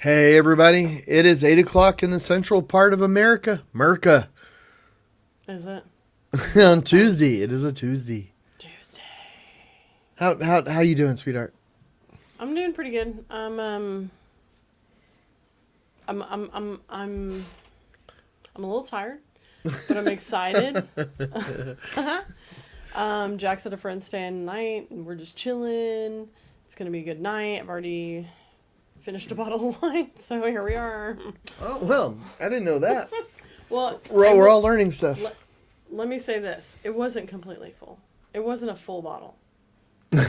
Hey everybody, it is 8 o'clock in the central part of America. Is it? On Tuesday. It is a Tuesday. Tuesday. How you doing, sweetheart? I'm doing pretty good. I'm a little tired, but I'm excited. Jack's at a friend's staying tonight, and we're just chilling. It's gonna be a good night. I've already finished a bottle of wine, so here we are. Oh, well, I didn't know that. Well, We're all learning stuff. Let me say this: it wasn't completely full. It wasn't a full bottle. And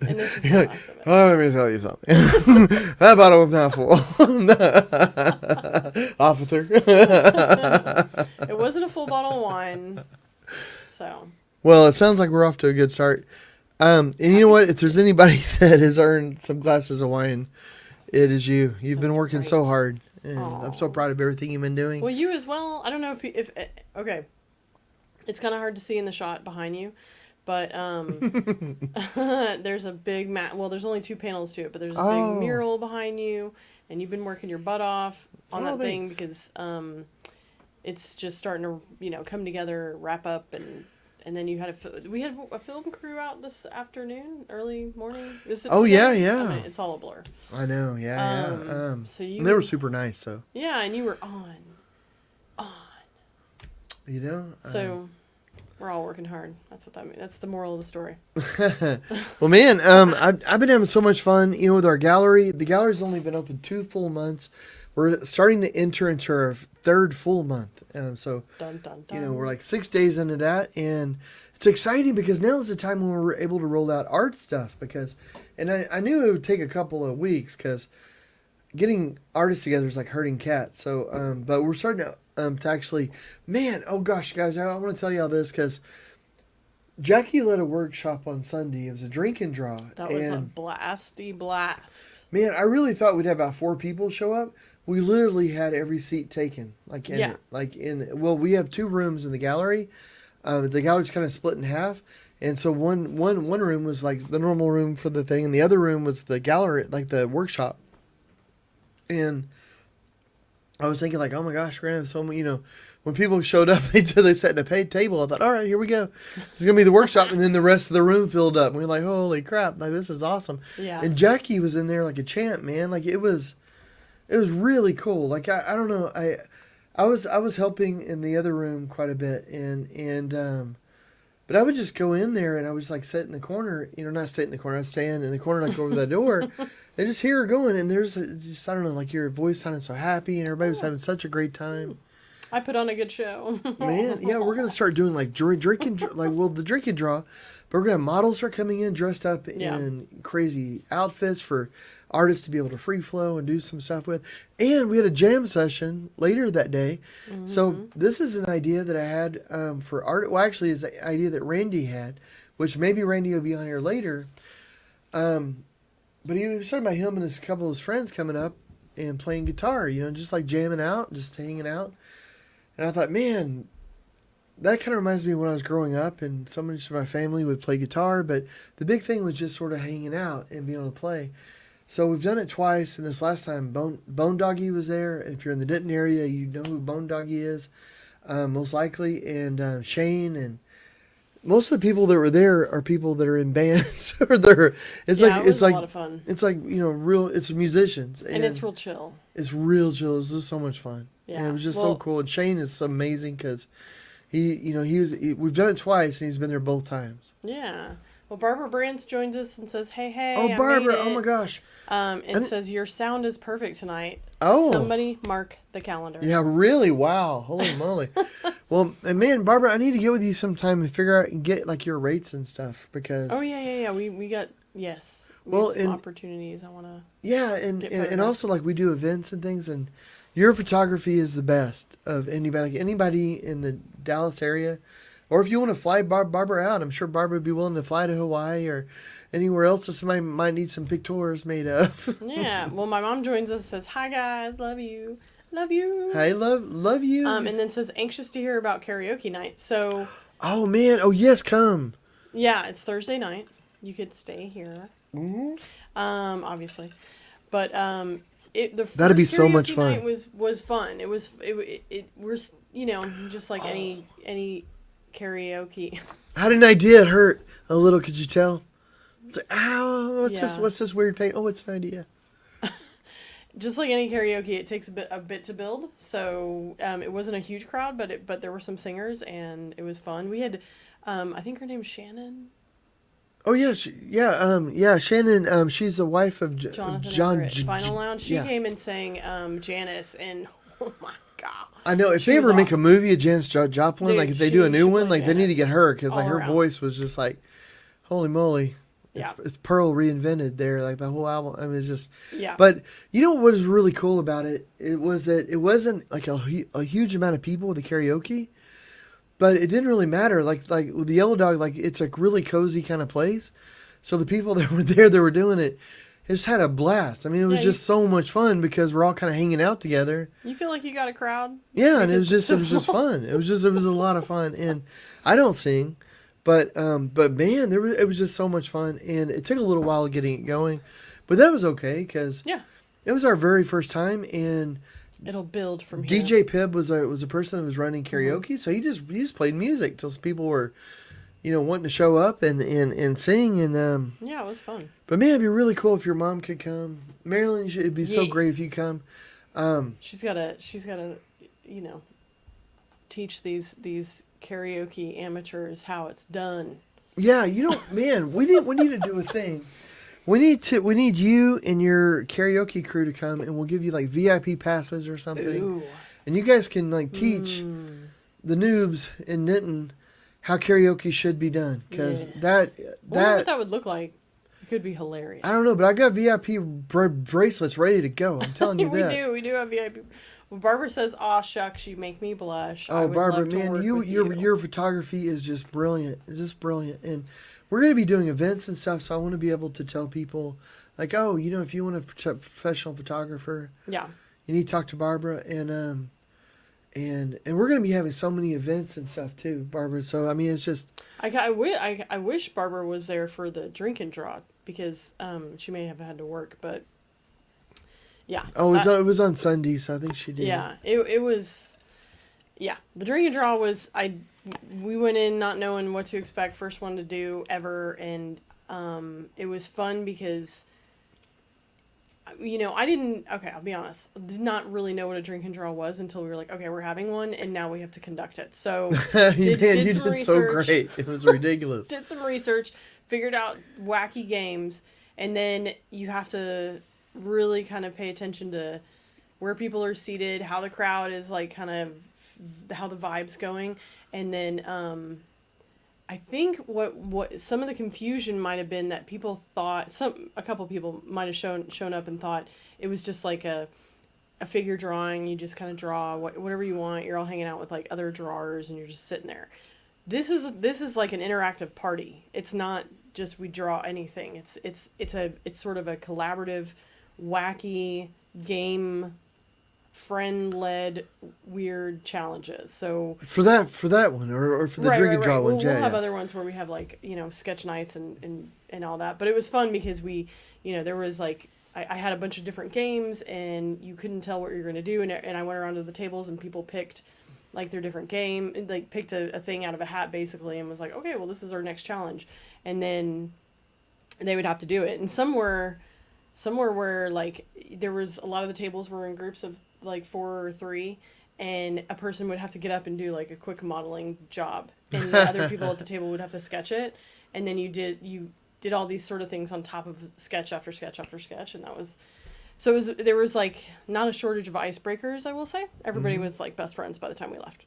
this is the last of it. Oh, let me tell you something. That bottle was not full. Officer. It wasn't a full bottle of wine, so. Well, it sounds like we're off to a good start. And you know what? If there's anybody that has earned some glasses of wine, it is you. You've been working so hard. And I'm so proud of everything you've been doing. Well, you as well. I don't know if okay. It's kind of hard to see in the shot behind you, but there's a big well, there's only two panels to it, but there's a big mural behind you, and you've been working your butt off on that thing because it's just starting to come together, wrap up, and then you had we had a film crew out this afternoon, early morning. Yeah. I mean, it's all a blur. I know, yeah. So they were super nice, so. Yeah, and you were on. You know. So, we're all working hard. That's what that means. That's the moral of the story. Well, man, I've been having so much fun, with our gallery. The gallery's only been open 2 full months. We're starting to enter into our 3rd full month. So, dun, dun, dun. We're like 6 days into that. And it's exciting because now is the time when we're able to roll out art stuff. And I knew it would take a couple of weeks because getting artists together is like herding cats. So, but we're starting to actually, man, oh gosh, guys, I want to tell you all this because Jackie led a workshop on Sunday. It was a drink and draw. That was a blasty blast. Man, I really thought we'd have about 4 people show up. We literally had every seat taken. We have 2 rooms in the gallery. The gallery's kind of split in half. And so one room was like the normal room for the thing, and the other room was the gallery, like the workshop. And I was thinking, like, oh my gosh, we're going to have so many, when people showed up, they sat in a paid table. I thought, all right, here we go. It's going to be the workshop. And then the rest of the room filled up. And we were like, holy crap, like, this is awesome. Yeah. And Jackie was in there like a champ, man. Like, it was really cool. Like, I don't know. I was helping in the other room quite a bit. But I would just go in there and I was like sit in the corner, not sit in the corner. I'd stand in the corner, like over the door. And just hear her going, and there's I don't know, like your voice sounded so happy, and everybody was having such a great time. I put on a good show. Man, yeah, we're gonna start doing like the drink and draw, but we're gonna have models start coming in dressed up in crazy outfits for artists to be able to free flow and do some stuff with. And we had a jam session later that day. Mm-hmm. So this is an idea that I had for art. Well, actually, it's an idea that Randy had, which maybe Randy will be on here later. But he was talking about him and a couple of his friends coming up and playing guitar, just like jamming out, just hanging out. And I thought, man, that kind of reminds me of when I was growing up and so much of my family would play guitar. But the big thing was just sort of hanging out and being able to play. So we've done it twice. And this last time, Bone Doggy was there. And if you're in the Denton area, you know who Bone Doggy is, most likely. And Shane and most of the people that were there are people that are in bands or it's like a lot of fun. It's like, it's musicians. And it's real chill. It's real chill. It's just so much fun. Yeah. And it was just so cool. And Shane is amazing because we've done it twice and he's been there both times. Yeah. Well, Barbara Brands joins us and says, hey. Oh, Barbara. Oh, my gosh. And says, your sound is perfect tonight. Oh. Somebody mark the calendar. Yeah, really? Wow. Holy moly. Well, and man, Barbara, I need to get with you sometime and figure out and get like your rates and stuff because. Oh, yeah. We got, yes. Well, some opportunities I want to. Yeah, and also like we do events and things, and your photography is the best of anybody. Like anybody in the Dallas area. Or if you want to fly Barbara out, I'm sure Barbara would be willing to fly to Hawaii or anywhere else that somebody might need some pictures made of. Yeah. Well, my mom joins us and says, hi, guys. Love you. Love you. Hey, love you. And then says, anxious to hear about karaoke night. So. Oh, man. Oh, yes, come. Yeah, it's Thursday night. You could stay here. Mm-hmm. Obviously. But The first That'd be so much karaoke fun. night was fun. It was just like any karaoke. I had an idea. It hurt a little. Could you tell? It's like, ow, what's this? Yeah. What's this weird pain? Oh, it's an idea. Just like any karaoke, it takes a bit to build. So it wasn't a huge crowd, but there were some singers and it was fun. We had, I think her name's Shannon. Oh yeah, Shannon. She's the wife of Jonathan John. Everett, Final Lounge. She yeah. came and sang Janice, and oh my god! I know if She they was ever make a awesome. movie of Janis Joplin, Dude, like if they do a new she one, played like they need to get Janice her because like all her around. voice was just like, holy moly. Yeah. It's Pearl reinvented there, like the whole album. I mean, it's just. Yeah. But you know what is really cool about it? It was that it wasn't like a huge amount of people with the karaoke, but it didn't really matter. Like with the Yellow Dog, like it's a really cozy kind of place. So the people that were there that were doing it just had a blast. I mean, it was just so much fun because we're all kind of hanging out together. You feel like you got a crowd. Yeah, and it was just small. fun. It was a lot of fun. And I don't sing. But man, it was just so much fun, and it took a little while getting it going, but that was okay because it was our very first time, and it'll build from here. DJ Pibb was a person that was running karaoke, so he just played music till some people were, wanting to show up and sing, and yeah, it was fun. But man, it'd be really cool if your mom could come. Marilyn, it'd be so great if you come. She's gotta teach these karaoke amateurs how it's done. Yeah, man, we need to do a thing. We need you and your karaoke crew to come, and we'll give you like VIP passes or something. Ooh. And you guys can like teach the noobs in Denton how karaoke should be done, because I wonder what that would look like. It could be hilarious. I don't know, but I got VIP bracelets ready to go. I'm telling you that. We do have VIP. Well, Barbara says, "Aw, shucks, you make me blush." Oh, Barbara, man, your photography is just brilliant. It's just brilliant, and we're going to be doing events and stuff. So I want to be able to tell people, like, oh, if you want a professional photographer, you need to talk to Barbara, and we're going to be having so many events and stuff too, Barbara. So I mean, it's just I wish Barbara was there for the drink and draw because she may have had to work, but. Yeah. Oh, it was on Sunday, so I think she did. Yeah, it was. Yeah, the drink and draw was we went in not knowing what to expect, first one to do ever, and it was fun because. I didn't. Okay, I'll be honest. I did not really know what a drink and draw was until we were like, okay, we're having one, and now we have to conduct it. So, you did so great. It was ridiculous. Did some research, figured out wacky games, and then you have to really kind of pay attention to where people are seated, how the crowd is like, kind of how the vibe's going, and then I think what some of the confusion might have been that people thought a couple people might have shown up and thought it was just like a figure drawing. You just kind of draw whatever you want. You're all hanging out with like other drawers and you're just sitting there. This is like an interactive party. It's not just we draw anything. It's sort of a collaborative, wacky game, friend-led weird challenges. So for that one or for the drink and draw one, we'll have other ones where we have like sketch nights and all that. But it was fun because we there was like I had a bunch of different games and you couldn't tell what you're going to do, and I went around to the tables and people picked like their different game, and like picked a thing out of a hat basically, and was like, okay, well, this is our next challenge, and then they would have to do it. And somewhere where like there was a lot of the tables were in groups of like 4 or 3, and a person would have to get up and do like a quick modeling job, and the other people at the table would have to sketch it, and then you did all these sort of things on top of sketch after sketch after sketch, and there was like not a shortage of icebreakers, I will say. Everybody was like best friends by the time we left.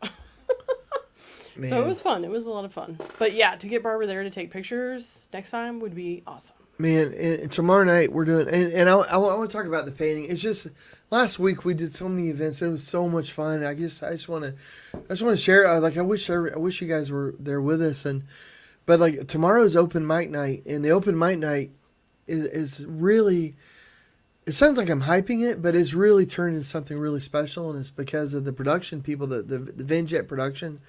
So it was fun. It was a lot of fun. But yeah, to get Barbara there to take pictures next time would be awesome. Man, and tomorrow night we're doing, and I want to talk about the painting. It's just last week we did so many events. And it was so much fun. I just want to share. Like I wish you guys were there with us. But like tomorrow's open mic night, and the open mic night is really. It sounds like I'm hyping it, but it's really turned into something really special, and it's because of the production people, the Venjet production,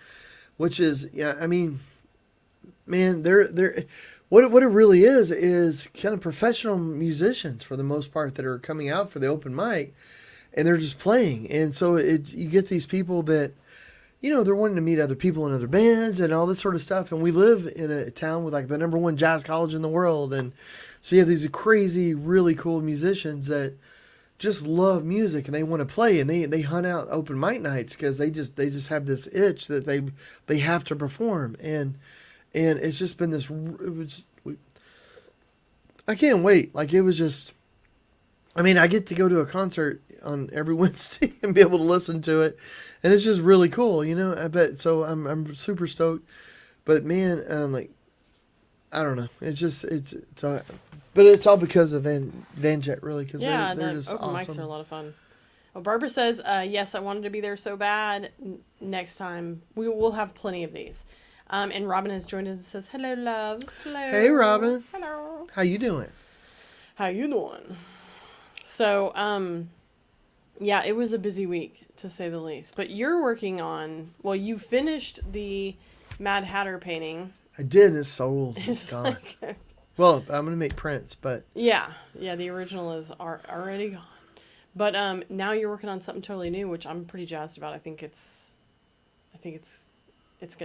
which is I mean, man, they're what it really is kind of professional musicians for the most part that are coming out for the open mic, and they're just playing. And so you get these people that, they're wanting to meet other people in other bands and all this sort of stuff. And we live in a town with like the #1 jazz college in the world, and so you have these crazy, really cool musicians that just love music and they want to play, and they hunt out open mic nights because they just have this itch that they have to perform. And it's just been this. I can't wait. Like, it was just. I mean, I get to go to a concert on every Wednesday and be able to listen to it, and it's just really cool, I bet. So I'm super stoked, but man, like, I don't know. But it's all because of Van Jet, really, because they're just open awesome. Mics are a lot of fun. Well, Barbara says, yes, I wanted to be there so bad. Next time we will have plenty of these. And Robin has joined us and says, hello, loves. Hello. Hey, Robin. Hello. How you doing? How you doing? So, yeah, it was a busy week, to say the least. But you're working on, you finished the Mad Hatter painting. I did, and it's sold. It's gone. like, well, I'm going to make prints, but... Yeah, the original is already gone. But now you're working on something totally new, which I'm pretty jazzed about. I think it's going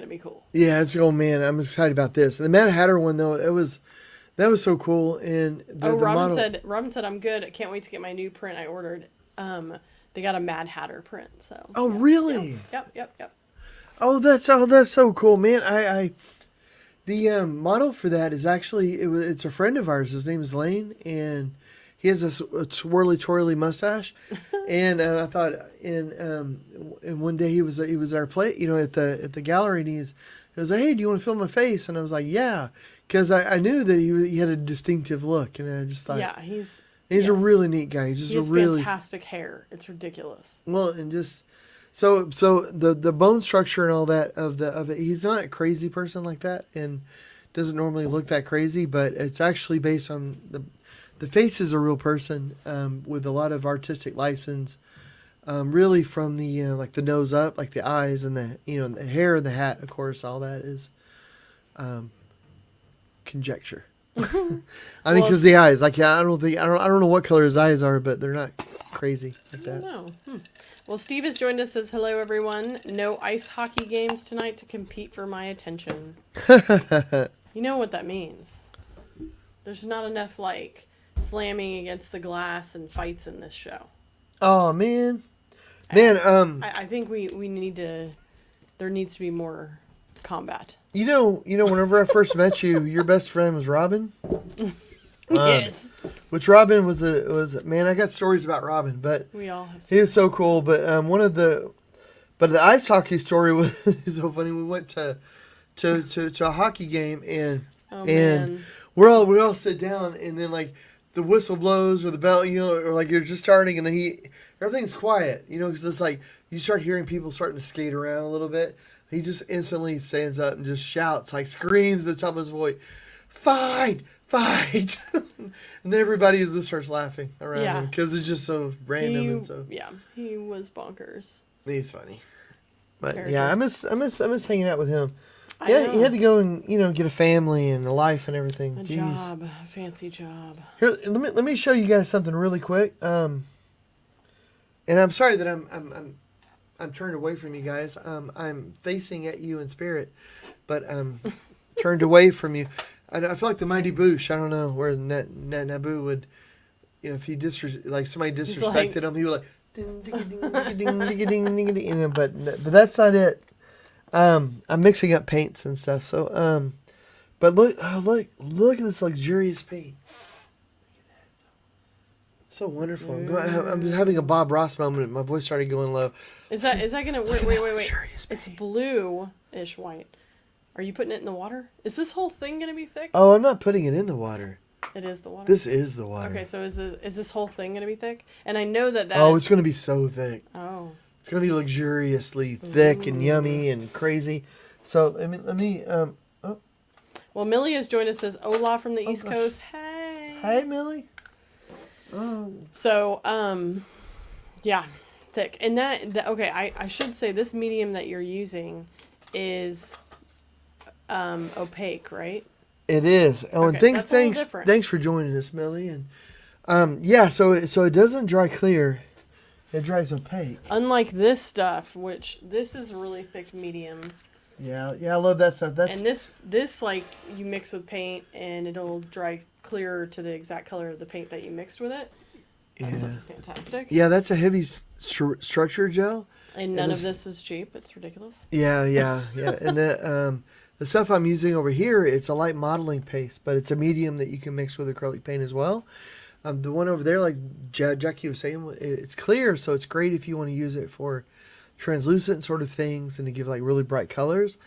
to be cool. Yeah, man, I'm excited about this. And the Mad Hatter one, though, that was so cool. And Robin said I'm good. I can't wait to get my new print I ordered. They got a Mad Hatter print, so. Oh, yeah. Really? Yep. Oh, that's so cool, man. The model for that is actually it's a friend of ours. His name is Lane, and he has a swirly twirly mustache. And I thought, and one day he was at our play, at the gallery, and he was like, "Hey, do you want to film my face?" And I was like, "Yeah," because I knew that he had a distinctive look, and I just thought, yeah, he's a really neat guy. He has fantastic hair. It's ridiculous. Well, and just. So the bone structure and all that of it, he's not a crazy person like that, and doesn't normally look that crazy, but it's actually based on the face is a real person with a lot of artistic license, really from the like the nose up, like the eyes and the hair and the hat, of course, all that is conjecture. I mean, because the eyes, like, I don't know what color his eyes are, but they're not crazy like that. No. Well, Steve has joined us. Says hello, everyone. No ice hockey games tonight to compete for my attention. You know what that means? There's not enough slamming against the glass and fights in this show. Oh man. I think we need to. There needs to be more combat. Whenever I first met you, your best friend was Robin. Yes. Which Robin was man. I got stories about Robin, but we all have. He was so cool. But the ice hockey story was so funny. We went to a hockey game, and we all sit down, and then the whistle blows or the bell, or you're just starting, and then everything's quiet, because it's you start hearing people starting to skate around a little bit. He just instantly stands up and just shouts, screams at the top of his voice, "Fight! Fight!" And then everybody just starts laughing around him because it's just so random he was bonkers. He's funny, but I miss hanging out with him. He had to go and get a family and a life and everything. A fancy job. Here, let me show you guys something really quick. And I'm sorry that I'm turned away from you guys. I'm facing at you in spirit, but I'm turned away from you. I feel like the Mighty Boosh. I don't know where Naboo would, if he somebody disrespected him, he would ding ding ding ding ding ding ding. But that's not it. I'm mixing up paints and stuff. So but look at this luxurious paint. So wonderful. I'm having a Bob Ross moment. My voice started going low. Is that gonna wait? It's blue-ish white. Are you putting it in the water? Is this whole thing gonna be thick? Oh, I'm not putting it in the water. It is the water. This is the water. Okay, so is this whole thing gonna be thick? And I know that. Oh, it's gonna be so thick. Oh. It's gonna be luxuriously thick and yummy and crazy. So let me. Well, Millie has joined us. Says Ola from the East Coast. Hey, Millie. Oh. So yeah, thick. And that okay. I should say this medium that you're using is opaque, right? It is. Oh, Okay, and thanks for joining us, Millie. And so it doesn't dry clear; it dries opaque. Unlike this stuff, which this is really thick medium. Yeah, I love that stuff. And this like you mix with paint and it'll dry clear to the exact color of the paint that you mixed with it. That stuff is fantastic. Yeah, that's a heavy structure gel. And none of this is cheap. It's ridiculous. Yeah. And the stuff I'm using over here, it's a light modeling paste, but it's a medium that you can mix with acrylic paint as well. The one over there, like Jackie was saying, it's clear, so it's great if you want to use it for translucent sort of things and to give like really bright colors.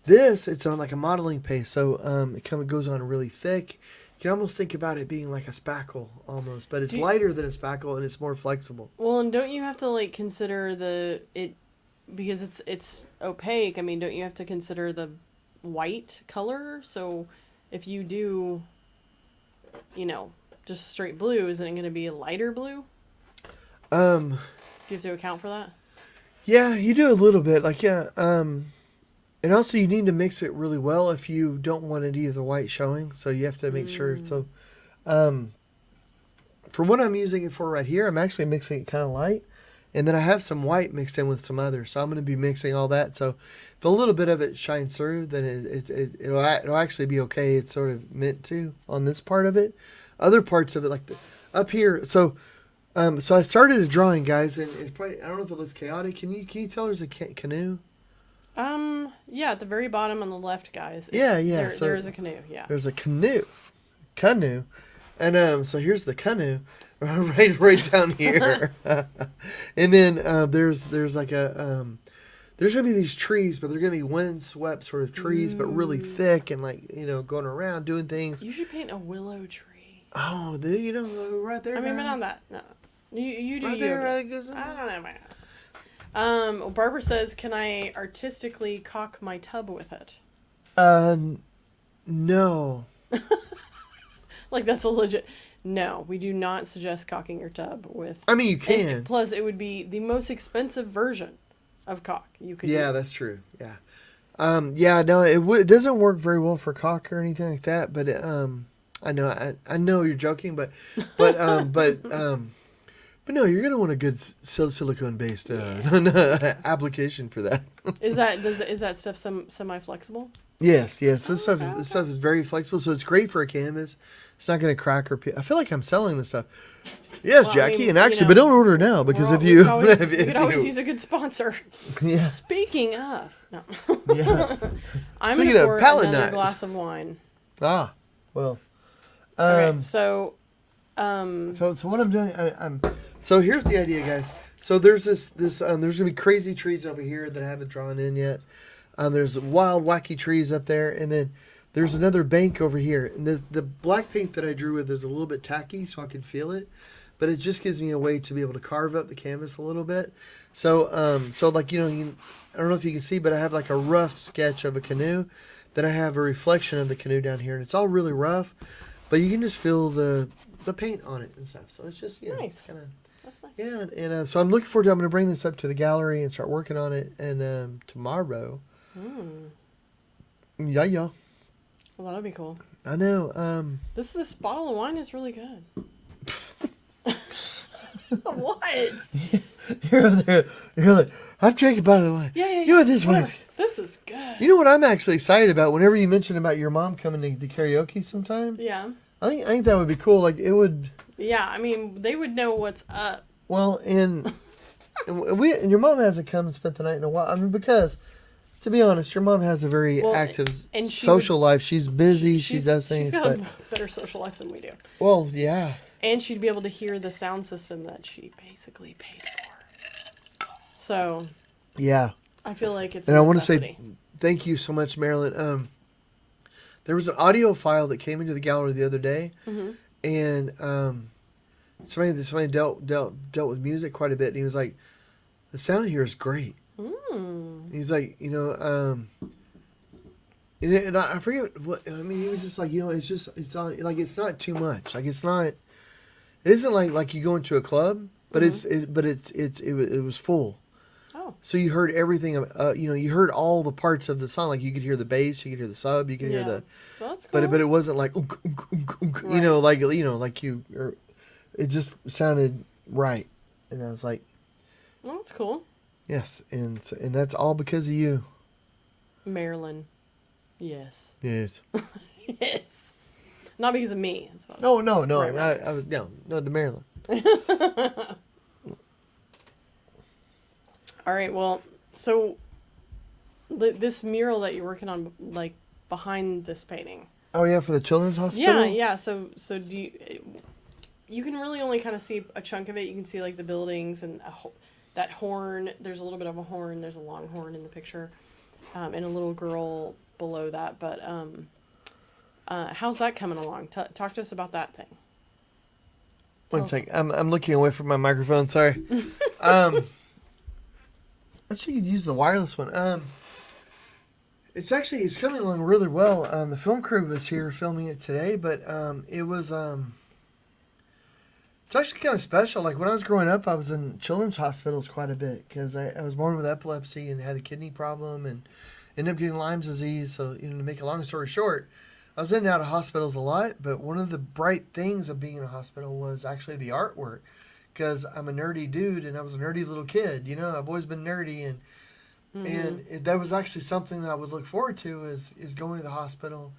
It's on like a modeling paste, so it kind of goes on really thick. You can almost think about it being like a spackle almost, but it's lighter than a spackle and it's more flexible. Well, and don't you have to like consider because it's opaque? I mean, don't you have to consider the white color? So if you do, just straight blue, isn't it going to be a lighter blue? Do you have to account for that? Yeah, you do a little bit. And also you need to mix it really well if you don't want any of the white showing. So you have to make sure. So, for what I'm using it for right here, I'm actually mixing it kind of light. And then I have some white mixed in with some others. So I'm going to be mixing all that. So if a little bit of it shines through, then it'll actually be okay. It's sort of meant to on this part of it. Other parts of it, like up here. So I started a drawing, guys, and it's probably, I don't know if it looks chaotic. Can you tell there's a canoe? Yeah, at the very bottom on the left, guys. Yeah. There is a canoe. Yeah. There's a canoe, and so here's the canoe, right down here, and then there's like there's gonna be these trees, but they're gonna be windswept sort of trees, but really thick and like going around doing things. You should paint a willow tree. Oh, right there. I mean, but not that. No, you do right you. there. I don't know. Well, Barbara says, "Can I artistically caulk my tub with it?" No. Like that's a legit. No, we do not suggest caulking your tub with. I mean, you can. Plus, it would be the most expensive version of caulk you could. Yeah, use. that's true. Yeah. No, it doesn't work very well for caulk or anything like that. But I know you're joking, but no, you're gonna want a good silicone based application for that. Is that stuff semi flexible? Yes. This stuff is very flexible, so it's great for a canvas. It's not gonna crack or peel. I feel like I'm selling this stuff. Yes, well, Jackie, and actually, but don't order now because if you could always use a good sponsor. Yeah. Speaking of, no. Yeah. I'm gonna pour another glass of wine. Ah, well. Okay, so what I'm doing, so here's the idea, guys. So there's there's gonna be crazy trees over here that I haven't drawn in yet. There's wild, wacky trees up there, and then there's another bank over here. And the black paint that I drew with is a little bit tacky, so I can feel it, but it just gives me a way to be able to carve up the canvas a little bit. So like I don't know if you can see, but I have like a rough sketch of a canoe. Then I have a reflection of the canoe down here, and it's all really rough, but you can just feel the paint on it and stuff. So it's just nice. That's nice. Yeah, and so I'm looking forward to. I'm going to bring this up to the gallery and start working on it. And tomorrow. Yeah. Well, that'll be cool. I know. This bottle of wine is really good. What? You're over there. You're like, I've drank a bottle of wine. Yeah. You know what this was? This is good. You know what I'm actually excited about? Whenever you mention about your mom coming to karaoke sometime. Yeah. I think that would be cool. Like it would. Yeah, I mean they would know what's up. Well, and your mom hasn't come and spent the night in a while. I mean, because to be honest, your mom has a very active social life. She's busy. She does things. She's got a better social life than we do. Well, yeah. And she'd be able to hear the sound system that she basically paid for. So. Yeah. I feel like it's. And I want to say thank you so much, Marilyn. There was an audio file that came into the gallery the other day, and somebody dealt with music quite a bit, and he was like, "The sound here is great." He's like, and I forget what I mean. He was just like, it's not too much. Like it isn't like you go into a club, but it was full. Oh, Oh. So you heard everything. You heard all the parts of the song. Like you could hear the bass, you could hear the sub, you could hear the. Well, that's cool. But it wasn't like like it just sounded right, and I was like, well, that's cool. yes, and that's all because of you. Marilyn. Yes. Yes. Yes. Not because of me. No. Right. I was no to Marilyn. All right. Well, so this mural that you're working on, like behind this painting. Oh yeah, for the children's hospital. Yeah. So do you can really only kind of see a chunk of it. You can see like the buildings and that horn. There's a little bit of a horn. There's a long horn in the picture, and a little girl below that. But how's that coming along? Talk to us about that thing. One second. I'm looking away from my microphone. Sorry. Actually, you could use the wireless one. It's coming along really well. The film crew was here filming it today, but it's actually kind of special. Like when I was growing up, I was in children's hospitals quite a bit because I was born with epilepsy and had a kidney problem and ended up getting Lyme's disease. So to make a long story short, I was in and out of hospitals a lot. But one of the bright things of being in a hospital was actually the artwork. Because I'm a nerdy dude and I was a nerdy little kid, I've always been nerdy and that was actually something that I would look forward to is going to the hospital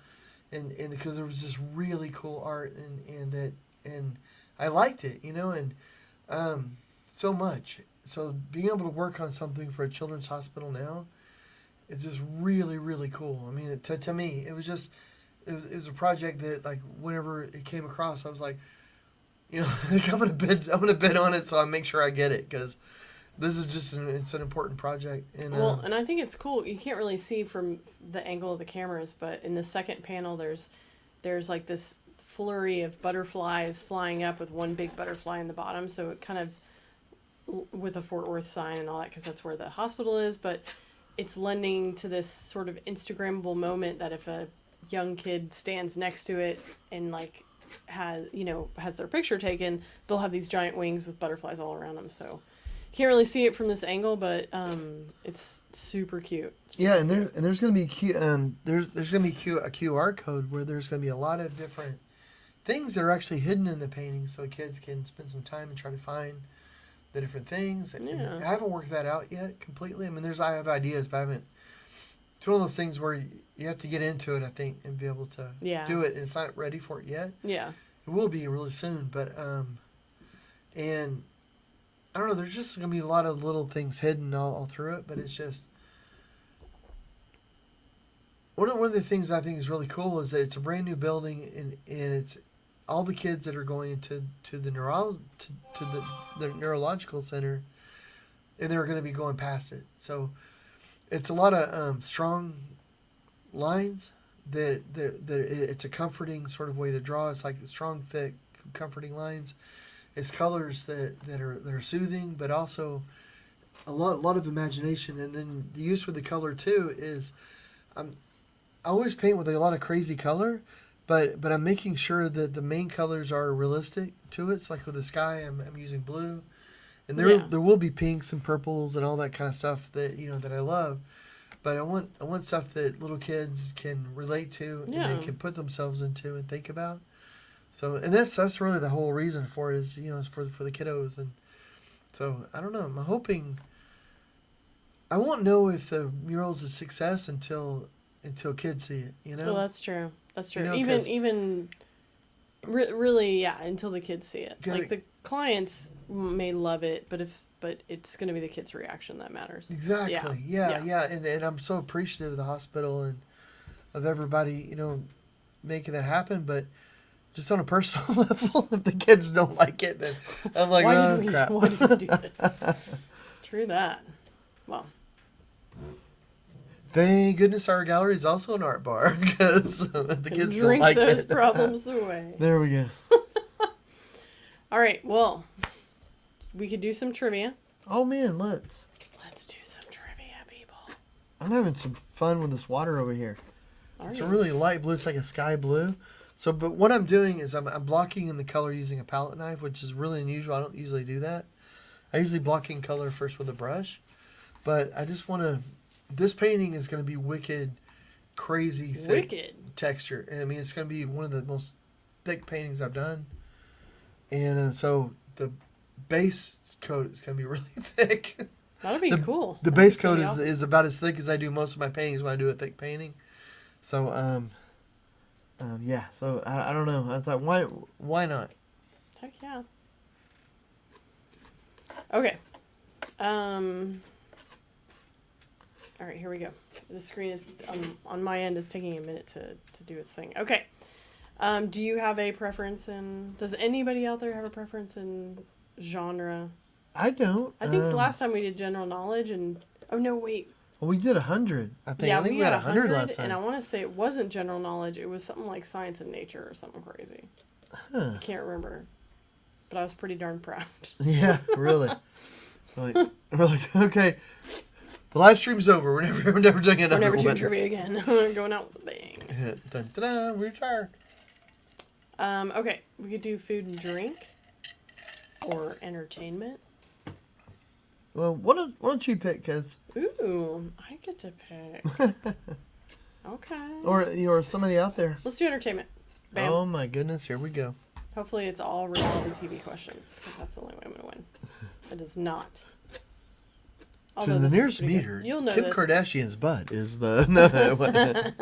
and because there was this really cool art and I liked it, and so much. So being able to work on something for a children's hospital now, it's just really, really cool. I mean, to me, it was a project that like whenever it came across, I was like, like I'm gonna bid on it, so I make sure I get it because this is just it's an important project. And and I think it's cool. You can't really see from the angle of the cameras, but in the second panel, there's like this flurry of butterflies flying up with one big butterfly in the bottom. So it kind of with a Fort Worth sign and all that because that's where the hospital is. But it's lending to this sort of Instagrammable moment that if a young kid stands next to it and like has their picture taken, they'll have these giant wings with butterflies all around them. So you can't really see it from this angle, but it's super cute. There's gonna be there's gonna be a QR code where there's gonna be a lot of different things that are actually hidden in the painting, so kids can spend some time and try to find the different things. And I haven't worked that out yet completely. I mean, I have ideas, but I haven't. It's one of those things where you have to get into it, I think, and be able to do it. And it's not ready for it yet. Yeah. It will be really soon, but and I don't know. There's just gonna be a lot of little things hidden all through it, but it's just one of the things I think is really cool is that it's a brand new building and it's all the kids that are going to the the neurological center, and they're going to be going past it. So it's a lot of strong lines that it's a comforting sort of way to draw. It's like strong, thick, comforting lines. It's colors that are soothing, but also a lot of imagination. And then the use with the color too is, I always paint with a lot of crazy color, but I'm making sure that the main colors are realistic to it. It's like with the sky, I'm using blue, and there will be pinks and purples and all that kind of stuff that that I love. But I want stuff that little kids can relate to and they can put themselves into and think about. So, and that's really the whole reason for it is, is for the kiddos. And so, I don't know. I'm hoping, I won't know if the mural's a success until kids see it, Well, that's true. That's true. Really, until the kids see it. Like the clients may love it, but it's going to be the kids' reaction that matters. Exactly. Yeah. And I'm so appreciative of the hospital and of everybody, making that happen. But just on a personal level, if the kids don't like it, then I'm like, crap. Why do we do this? True that. Well. Thank goodness our gallery is also an art bar because the kids don't like it. Drink those problems away. There we go. All right. Well, we could do some trivia. Oh man, let's do some trivia, people. I'm having some fun with this water over here. It's a really light blue. It's like a sky blue. So, but what I'm doing is I'm blocking in the color using a palette knife, which is really unusual. I don't usually do that. I usually block in color first with a brush. But I just want to. This painting is going to be wicked, crazy thick texture. I mean, it's going to be one of the most thick paintings I've done. And so the base coat is going to be really thick. That'll be cool. The base coat is about as thick as I do most of my paintings when I do a thick painting. So, yeah. So I don't know. I thought, why not? Heck yeah. Okay. All right, here we go. The screen is on my end is taking a minute to do its thing. Okay. Do you have a preference in? Does anybody out there have a preference in genre? I don't. I think the last time we did general knowledge and oh no wait. Well, we did 100. I think. Yeah, I think we had 100 last time. And I want to say it wasn't general knowledge. It was something like science and nature or something crazy. Huh. I can't remember, but I was pretty darn proud. Yeah, really. We're like, okay, the live stream's over. We're never doing another one. We're never doing trivia again. We're going out with a bang. Dun, dun, dun, we're retired. Okay, we could do food and drink or entertainment. Well, why don't you pick, cause ooh, I get to pick. Okay. Or somebody out there. Let's do entertainment. Bam. Oh my goodness, here we go. Hopefully it's all reality TV questions, because that's the only way I'm going to win. It is not. To the nearest meter, you'll know Kim this. Kardashian's butt is the... No.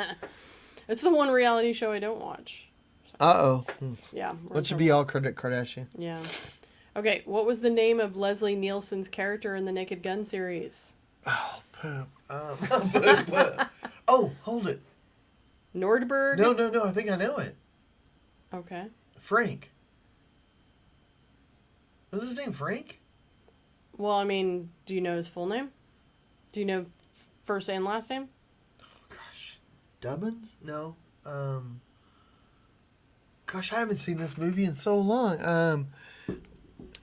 It's the one reality show I don't watch. So. Uh-oh. Yeah. What should be all Kardashian? Yeah. Okay, what was the name of Leslie Nielsen's character in the Naked Gun series? Oh, poop. Oh, hold it. Nordberg? No, I think I know it. Okay. Frank. Was his name Frank? Well, I mean, do you know his full name? Do you know first and last name? Oh, gosh. Dubbins? No. Gosh, I haven't seen this movie in so long.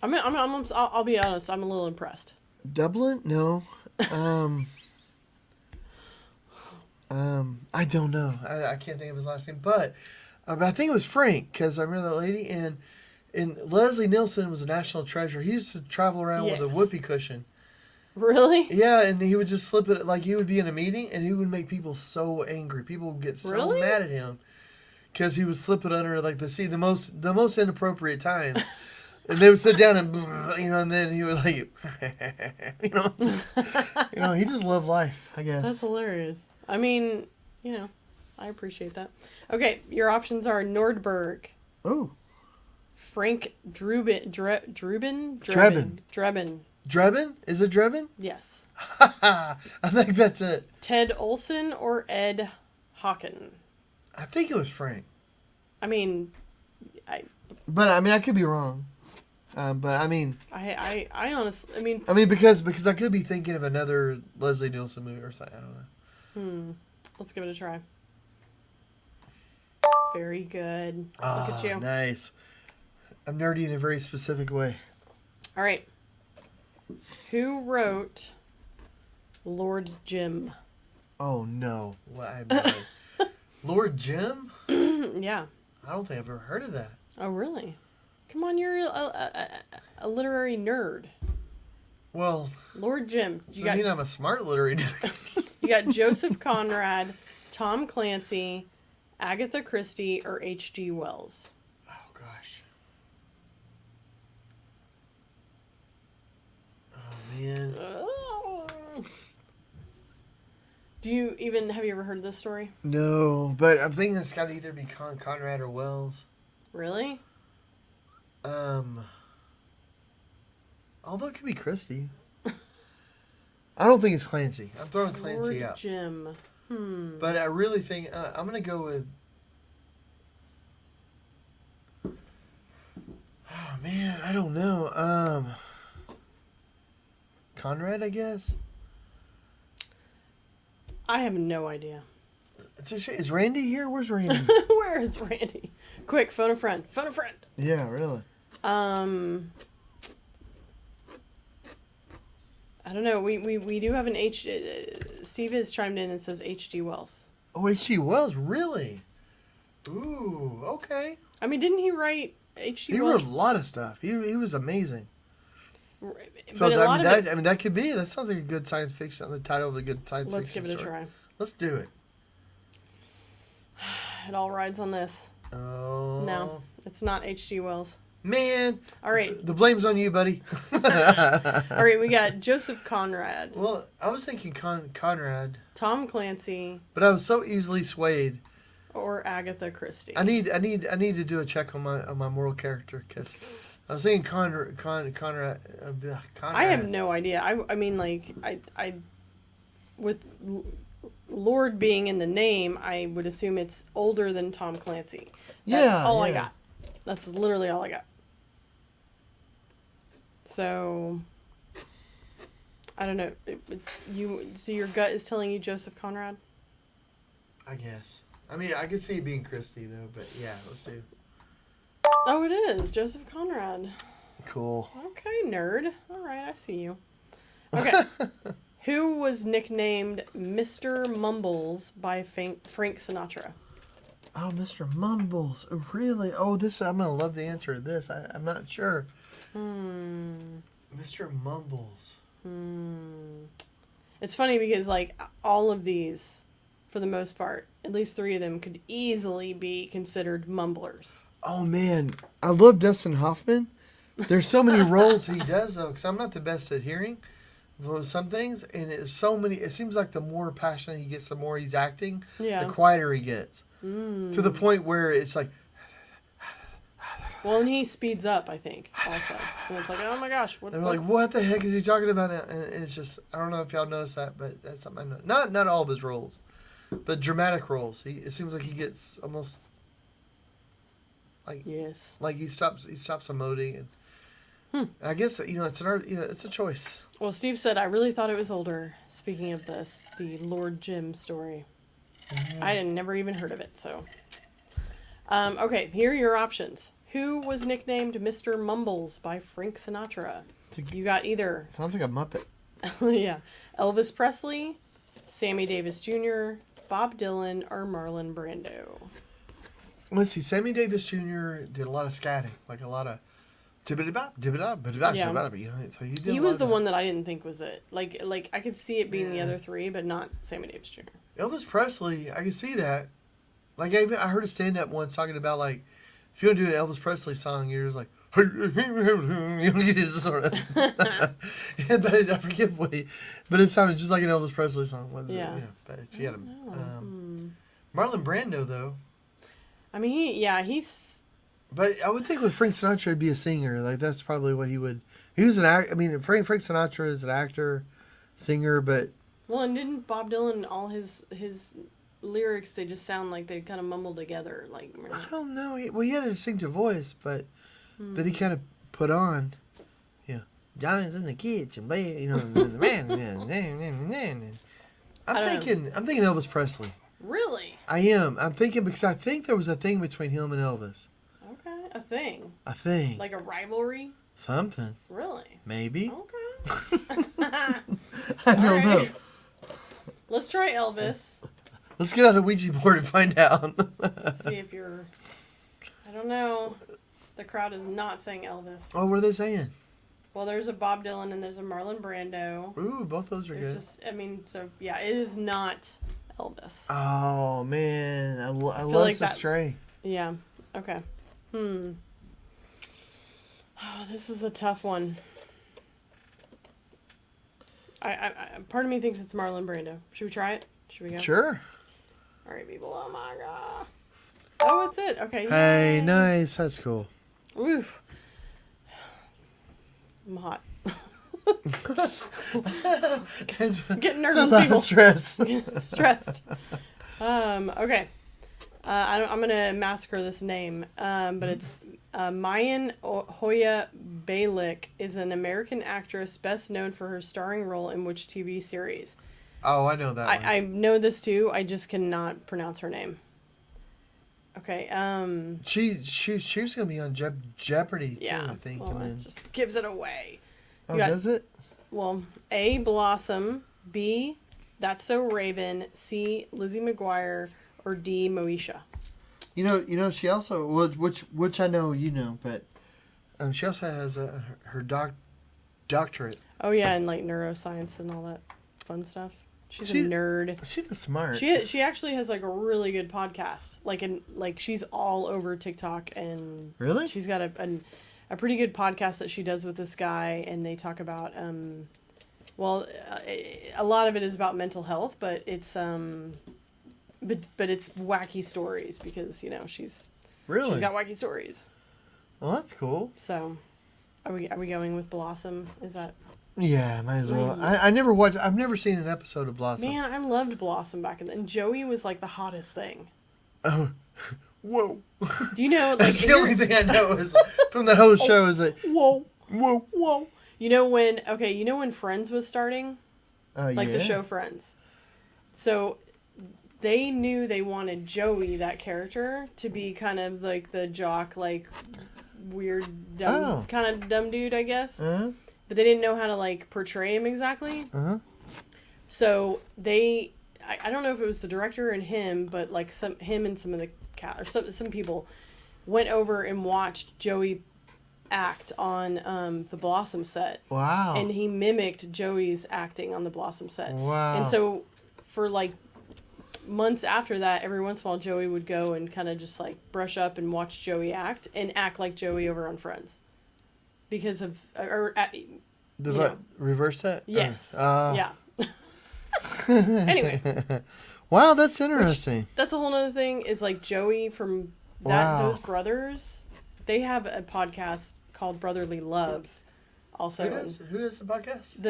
I'll be honest. I'm a little impressed. Dublin? No. I don't know. I can't think of his last name, but I think it was Frank because I remember that lady and Leslie Nielsen was a national treasure. He used to travel around with a whoopee cushion. Really? Yeah, and he would just slip it like he would be in a meeting and he would make people so angry. People would get so mad at him because he would slip it under like the most inappropriate times. And they would sit down and and then he would like he just loved life, I guess. That's hilarious. I mean, I appreciate that. Okay, your options are Nordberg. Oh. Frank Drebin. Drebin? Is it Drebin? Yes. I think that's it. Ted Olson or Ed Hawken? I think it was Frank. I mean, But I could be wrong. But I mean, I honestly, because I could be thinking of another Leslie Nielsen movie or something. I don't know. Let's give it a try. Very good. Look at you. Nice. I'm nerdy in a very specific way. All right. Who wrote Lord Jim? Oh no! Well, I have no idea. Lord Jim? Yeah. I don't think I've ever heard of that. Oh really? Come on, you're a literary nerd. Well, Lord Jim. I'm a smart literary nerd. You got Joseph Conrad, Tom Clancy, Agatha Christie, or H.G. Wells. Oh gosh. Oh man. Have you ever heard this story? No, but I'm thinking it's got to either be Conrad or Wells. Really? Although it could be Christie. I don't think it's Clancy. I'm throwing Clancy Lord out. Jim. But I really think I'm gonna go with. Oh man, I don't know. Conrad, I guess. I have no idea. It's a shame. Is Randy here? Where's Randy? Where is Randy? Quick, phone a friend. Phone a friend. Yeah, really. I don't know. We do have an Steve has chimed in and says H.G. Wells. Oh, H.G. Wells, really? Ooh, okay. I mean, didn't he write H.G. He Wells? wrote a lot of stuff. He was amazing. So But that could be. That sounds like a good science fiction. The title of a good science let's fiction give it story. a try. Let's do it. It all rides on this. Oh. No, it's not H.G. Wells. Man. All right. The blame's on you, buddy. All right, we got Joseph Conrad. Well, I was thinking Conrad. Tom Clancy. But I was so easily swayed. Or Agatha Christie. I need to do a check on my moral character because I was thinking Conrad. I have no idea. I mean, like, I with Lord being in the name, I would assume it's older than Tom Clancy. That's all I got. That's literally all I got. So, I don't know. So your gut is telling you Joseph Conrad? I guess. I mean, I could see it being Christie though, but yeah, let's do. Oh, it is Joseph Conrad. Cool. Okay, nerd. All right, I see you. Okay. Who was nicknamed Mr. Mumbles by Frank Sinatra? Oh, Mr. Mumbles. Really? Oh, I'm going to love the answer to this. I'm not sure. Mr. Mumbles. It's funny because, like, all of these, for the most part, at least 3 of them could easily be considered mumblers. Oh, man. I love Dustin Hoffman. There's so many roles he does, though, because I'm not the best at hearing some things, and it's so many. It seems like the more passionate he gets, the more he's acting, the quieter he gets. To the point where it's like... Well, and he speeds up, I think, also. And it's like, oh my gosh. They're like, what the heck is he talking about? And it's just, I don't know if y'all noticed that, but that's something I know. Not all of his roles, but dramatic roles. It seems like he gets almost... Like, yes. Like he stops emoting, and I guess it's an art. It's a choice. Well, Steve said I really thought it was older. Speaking of this, the Lord Jim story, I had never even heard of it. So, okay, here are your options. Who was nicknamed Mr. Mumbles by Frank Sinatra? You got either. Sounds like a Muppet. Yeah, Elvis Presley, Sammy Davis Jr., Bob Dylan, or Marlon Brando. Let's see. Sammy Davis Jr. did a lot of scatting, like a lot of dibbity-bop, dibbity-bop, dibbity-bop, so he did. He was the one that I didn't think was it. Like I could see it being the other 3, but not Sammy Davis Jr. Elvis Presley, I can see that. Like I heard a stand-up once talking about like if you want to do an Elvis Presley song, you're just like you just sort of. Yeah, but I forget but it sounded just like an Elvis Presley song. But if you had him, Marlon Brando though. I mean, he's... But I would think with Frank Sinatra, he'd be a singer. Like, that's probably what he would... He was an actor. I mean, Frank Sinatra is an actor, singer, but... Well, and didn't Bob Dylan, all his lyrics, they just sound like they kind of mumble together. Like, I don't know. He had a distinctive voice, but that he kind of put on. Johnny's in the kitchen, the man. I'm thinking Elvis Presley. Really? I am. I'm thinking because I think there was a thing between him and Elvis. Okay, a thing. A thing. Like a rivalry? Something. Really? Maybe. Okay. I don't know. Let's try Elvis. Let's get out a Ouija board and find out. Let's see if you're... I don't know. The crowd is not saying Elvis. Oh, what are they saying? Well, there's a Bob Dylan and there's a Marlon Brando. Ooh, both those are good. It is not... Elvis. Oh man, I love like Stray. Yeah. Okay. Oh, this is a tough one. I part of me thinks it's Marlon Brando. Should we try it? Should we go? Sure. All right, people. Oh my god. Oh, it's it. Okay. Hey, yay. nice. That's cool. Oof. I'm hot. Getting nervous, people. Stress. Stressed. Okay. I'm gonna massacre this name. But it's Mayan Hoya Balick is an American actress best known for her starring role in which TV series? Oh, I know that one. I know this too. I just cannot pronounce her name. Okay. She was gonna be on Jeopardy too. Yeah. I think. Well, that just gives it away. Oh, does it? Well, A, Blossom, B, That's So Raven, C, Lizzie McGuire, or D, Moesha. She also, which I know but she also has her doctorate. Oh yeah, and like neuroscience and all that fun stuff. She's a nerd. She's smart. She actually has like a really good podcast. She's all over TikTok and really she's got a pretty good podcast that she does with this guy, and they talk about a lot of it is about mental health, but it's but it's wacky stories because she's got wacky stories. Well, that's cool. So, are we going with Blossom? Is that? Yeah, might as well. I never watched. I've never seen an episode of Blossom. Man, I loved Blossom back then. And Joey was like the hottest thing. Oh, whoa! Do you know? Like, that's the only thing I know is from that whole show is that whoa. Whoa! You know when Friends was starting, the show Friends. So they knew they wanted Joey, that character, to be kind of like the jock, like weird, dumb kind of dumb dude, I guess. Uh-huh. But they didn't know how to like portray him exactly. Uh-huh. So I don't know if it was the director and him, but like him and some of the cast or some people went over and watched Joey act on the Blossom set. Wow. And he mimicked Joey's acting on the Blossom set. Wow. And so for like months after that, every once in a while Joey would go and kind of just like brush up and watch Joey act and act like Joey over on Friends. Because of reverse that? Yes. Yeah. Anyway. Wow, that's interesting. That's a whole other thing is like Joey from those brothers, they have a podcast called Brotherly Love. Also, who does the podcast?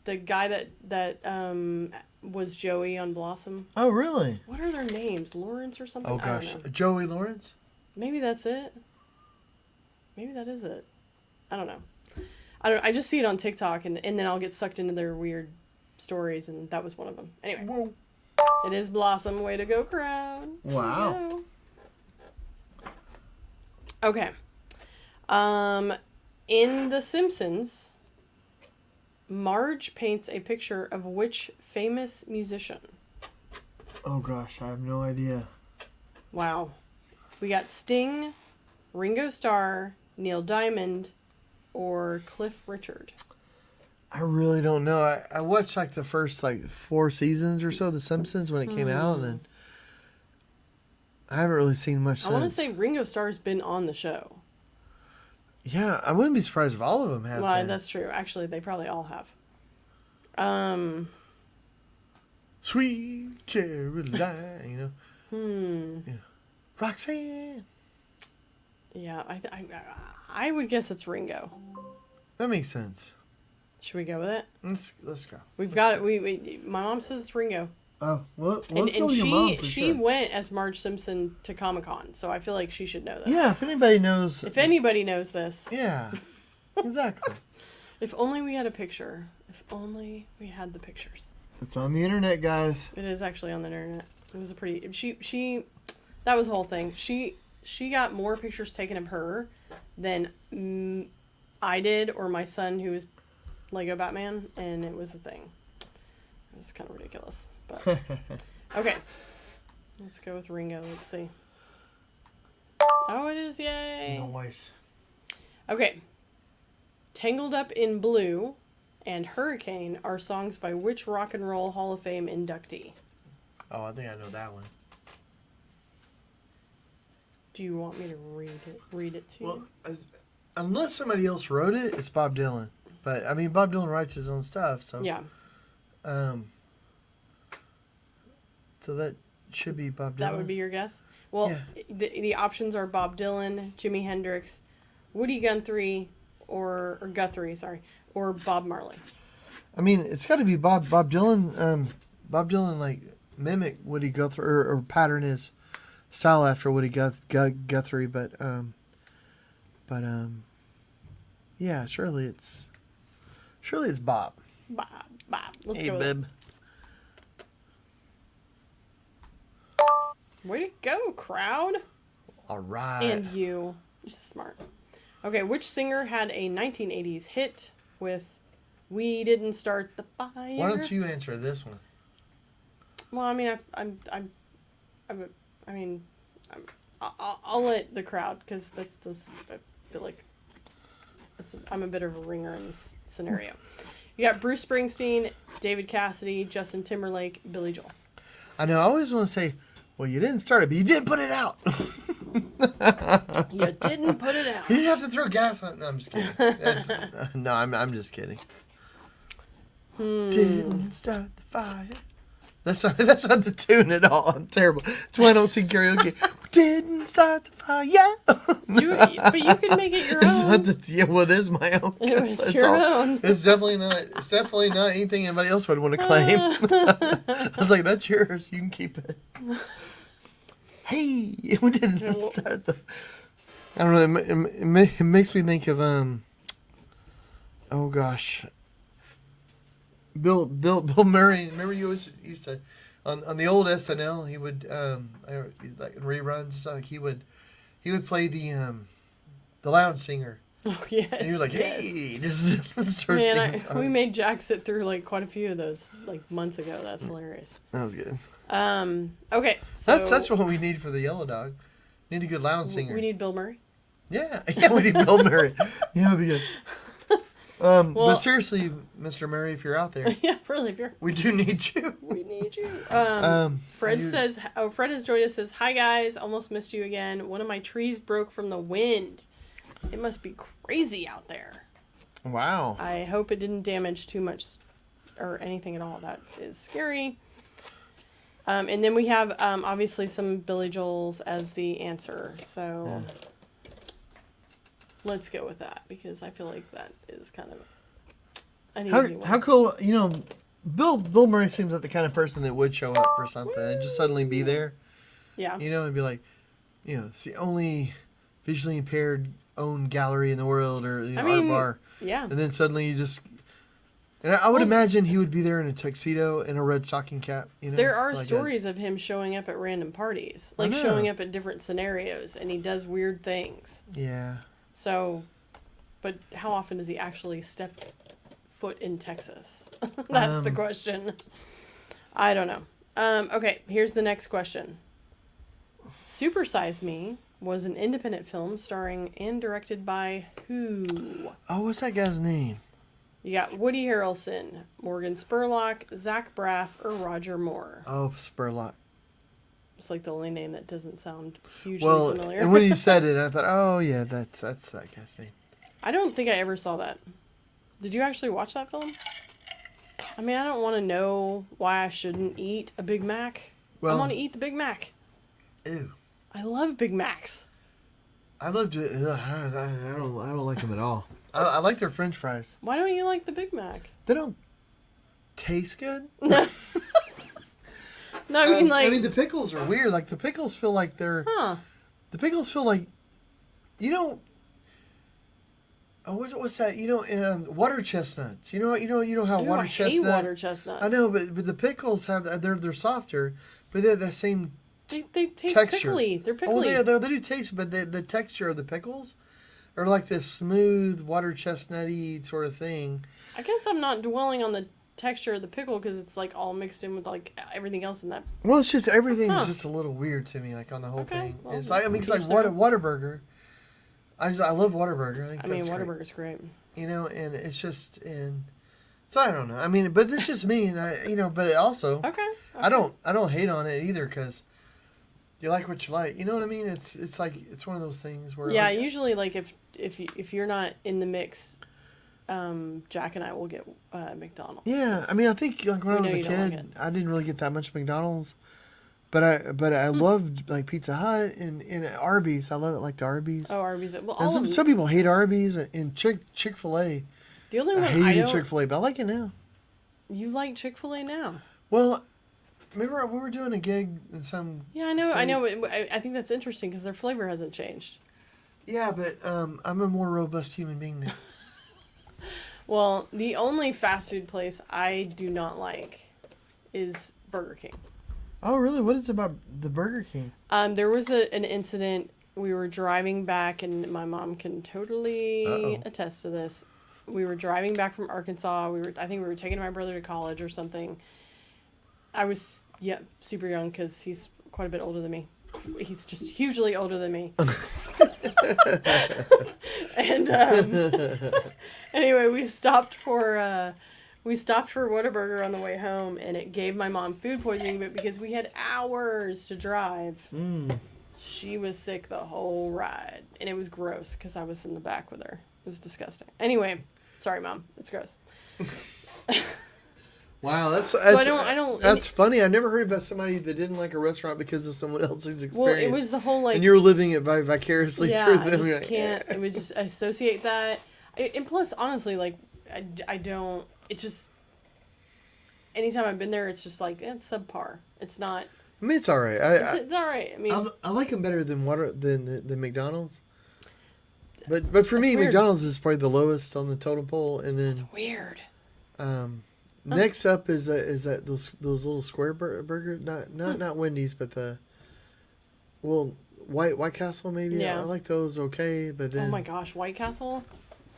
The guy that was Joey on Blossom. Oh, really? What are their names? Lawrence or something? Oh gosh, Joey Lawrence. Maybe that's it. Maybe that is it. I don't know. I just see it on TikTok and then I'll get sucked into their weird stories, and that was one of them. Anyway. Whoa. It is Blossom. Way to go, crowd. Wow. Okay. In The Simpsons, Marge paints a picture of which famous musician? Oh gosh, I have no idea. Wow. We got Sting, Ringo Starr, Neil Diamond, or Cliff Richard. I really don't know. I watched like the first 4 seasons or so of The Simpsons when it came out, and I haven't really seen much since. I want to say Ringo Starr's been on the show. Yeah, I wouldn't be surprised if all of them have. Well, that's true. Actually, they probably all have. Sweet Caroline, Yeah. Roxanne. Yeah, I would guess it's Ringo. That makes sense. Should we go with it? Let's go. We've got it. We my mom says it's Ringo. Oh, well, and she went as Marge Simpson to Comic-Con, so I feel like she should know this. Yeah, if anybody knows. If anybody knows this. Yeah, exactly. If only we had a picture. If only we had the pictures. It's on the internet, guys. It is actually on the internet. It was a pretty. She. That was the whole thing. She got more pictures taken of her than I did or my son, who was Lego Batman, and it was a thing. It was kind of ridiculous. But okay, let's go with Ringo. Let's see. Oh, it is! Yay! Nice. Okay. Tangled Up in Blue and Hurricane are songs by which Rock and Roll Hall of Fame inductee? Oh, I think I know that one. Do you want me to read it to you? Well, unless somebody else wrote it, it's Bob Dylan. But I mean, Bob Dylan writes his own stuff, so yeah. So that should be Bob Dylan. That would be your guess? Well, yeah. The options are Bob Dylan, Jimi Hendrix, Woody Guthrie, or Guthrie, or Bob Marley. I mean, it's got to be Bob Dylan. Bob Dylan mimic Woody Guthrie or pattern his style after Woody Guthrie, but yeah, surely it's Bob. Bob. Let's hey, go. Bib. Way to go, crowd. All right. And you. You're smart. Okay, which singer had a 1980s hit with "We Didn't Start the Fire"? Why don't you answer this one? Well, I mean, I'll let the crowd, because that's just, I feel like I'm a bit of a ringer in this scenario. You got Bruce Springsteen, David Cassidy, Justin Timberlake, Billy Joel. I know. I always want to say, well, you didn't start it, but you did put it out. You didn't put it out. You didn't have to throw gas on it. No, I'm just kidding. No, I'm just kidding. Didn't start the fire. That's not the tune at all. I'm terrible. That's why I don't sing karaoke. Didn't start the fire. But you can make it your own. It is my own. It's your own. It's definitely not anything anybody else would want to claim. I was like, that's yours. You can keep it. Hey, we didn't start the. I don't know. It makes me think of oh gosh. Bill Murray. Remember you used to on the old SNL he would like in reruns stuff, like he would play the lounge singer. Oh yes. And you were like, hey, just start singing. singing. We made Jack sit through like quite a few of those like months ago. That's hilarious. That was good. Okay. So That's what we need for the Yellow Dog. We need a good lounge singer. we need Bill Murray. Yeah, we need Bill Murray. Yeah, it'd be good. But seriously, Mr. Murray, if you're out there, Yeah, really. we do need you. We need you. Fred has joined us. Says, "Hi guys, almost missed you again. One of my trees broke from the wind. It must be crazy out there. Wow. I hope it didn't damage too much or anything at all. That is scary." And then we have obviously some Billy Joel's as the answer. So let's go with that because I feel like that is kind of an easy one. How cool, Bill Murray seems like the kind of person that would show up for something and just suddenly be there. Yeah. And be like, it's the only visually impaired owned gallery in the world or art bar. Yeah. And then suddenly you just... And I would imagine he would be there in a tuxedo and a red stocking cap. There are stories of him showing up at random parties. Like showing up at different scenarios and he does weird things. Yeah. So, but how often does he actually step foot in Texas? That's the question. I don't know. Okay, here's the next question. Super Size Me was an independent film starring and directed by who? Oh, what's that guy's name? You got Woody Harrelson, Morgan Spurlock, Zach Braff, or Roger Moore. Oh, Spurlock. It's like the only name that doesn't sound hugely familiar. And when you said it, I thought, oh yeah, that's that guy's name. I don't think I ever saw that. Did you actually watch that film? I mean, I don't want to know why I shouldn't eat a Big Mac. I want to eat the Big Mac. Ew. I love Big Macs. I love it. I don't like them at all. I like their French fries. Why don't you like the Big Mac? They don't taste good. No, I mean the pickles are weird. Like the pickles feel like they're. Huh. The pickles feel like, Oh, what's that? Water chestnuts. You know how Ooh, water I chestnuts. hate water chestnuts. I know, but the pickles they're softer, but they're the same. They taste texture. pickly. They're pickly. Oh, they do taste, but the texture of the pickles are like this smooth water chestnutty sort of thing. I guess I'm not dwelling on the texture of the pickle because it's like all mixed in with like everything else in that. Well, it's just everything's just a little weird to me, like on the whole thing. Well, It's like it's like Whataburger. I love Whataburger. I mean, Whataburger's great. And it's just so I don't know. I mean, but it's just me, and but it also Okay. I don't hate on it either because you like what you like. You know what I mean? It's like it's one of those things where usually like if you're not in the mix, Jack and I will get McDonald's. Yeah, I mean I think like when I was a kid, I didn't really get that much McDonald's, but I loved like Pizza Hut and Arby's. I love it like the Arby's. Oh, Arby's. Well, and some people hate Arby's and Chick-fil-A. The only one I hated Chick-fil-A, but I like it now. You like Chick-fil-A now? Well, remember we were doing a gig in some. Yeah, I know. State. I know. I think that's interesting because their flavor hasn't changed. Yeah, but I'm a more robust human being now. Well, the only fast food place I do not like is Burger King. Oh, really? What is it about the Burger King? There was an incident. We were driving back, and my mom can totally attest to this. We were driving back from Arkansas. I think we were taking my brother to college or something. I was super young because he's quite a bit older than me. He's just hugely older than me. And anyway, we stopped for Whataburger on the way home, and it gave my mom food poisoning. But because we had hours to drive, she was sick the whole ride, and it was gross because I was in the back with her. It was disgusting. Anyway, sorry, Mom. It's gross. Wow, that's funny. I never heard about somebody that didn't like a restaurant because of someone else's experience. Well, it was the whole like, and you were living it vicariously through them. I just can't. It would just associate that, and plus, honestly, like I don't. It's just anytime I've been there, it's just like it's subpar. It's not. I mean, it's all right. It's all right. I mean, I like them better than McDonald's. But for me, weird. McDonald's is probably the lowest on the totem pole, and then it's weird. Next up is that those little square burger, not Wendy's, but the White Castle maybe. Yeah. I like those okay, but then oh my gosh, White Castle.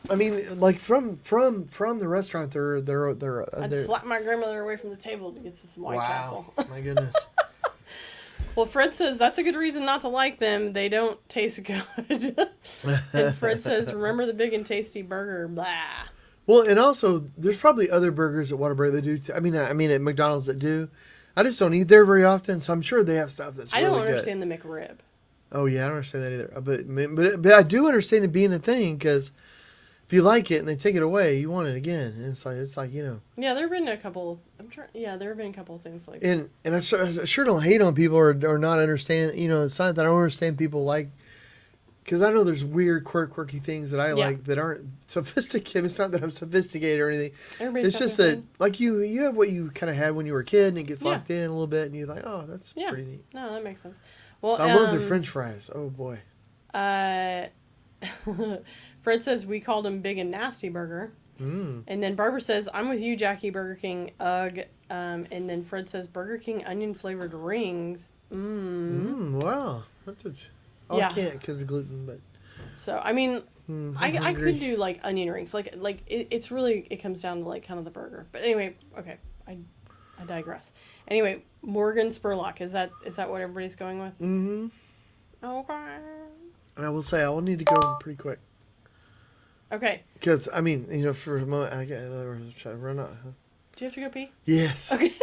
I mean, like from the restaurant, they're I'd slap my grandmother away from the table to get some White Castle. My goodness. Well, Fred says that's a good reason not to like them. They don't taste good. And Fred says, remember the big and tasty burger, blah. Well, and also, there's probably other burgers at Whataburger that do. I mean, at McDonald's that do. I just don't eat there very often, so I'm sure they have stuff that's really good. I don't understand the McRib. Oh yeah, I don't understand that either. But I do understand it being a thing because if you like it and they take it away, you want it again. And it's like you know. Yeah, there have been a couple. There have been a couple of things like. And I sure don't hate on people or not understand. You know, it's not that I don't understand people like. Because I know there's weird, quirky things that I like that aren't sophisticated. It's not that I'm sophisticated or anything. It's just that, like, you have what you kind of had when you were a kid, and it gets locked in a little bit, and you're like, oh, that's pretty neat. No, that makes sense. Well, I love their French fries. Oh, boy. Fred says we called him Big and Nasty Burger. And then Barbara says, I'm with you, Jackie, Burger King, ugh. And then Fred says, Burger King onion-flavored rings. Wow. That's a... Oh, I can't because of gluten, but... So, I mean, I could do, like, onion rings. Like it's really... It comes down to, like, kind of the burger. But anyway, okay. I digress. Anyway, Morgan Spurlock. Is that what everybody's going with? Mm-hmm. Okay. And I will say, I will need to go pretty quick. Okay. Because, I mean, you know, for a moment, I got to run out. Do you have to go pee? Yes. Okay.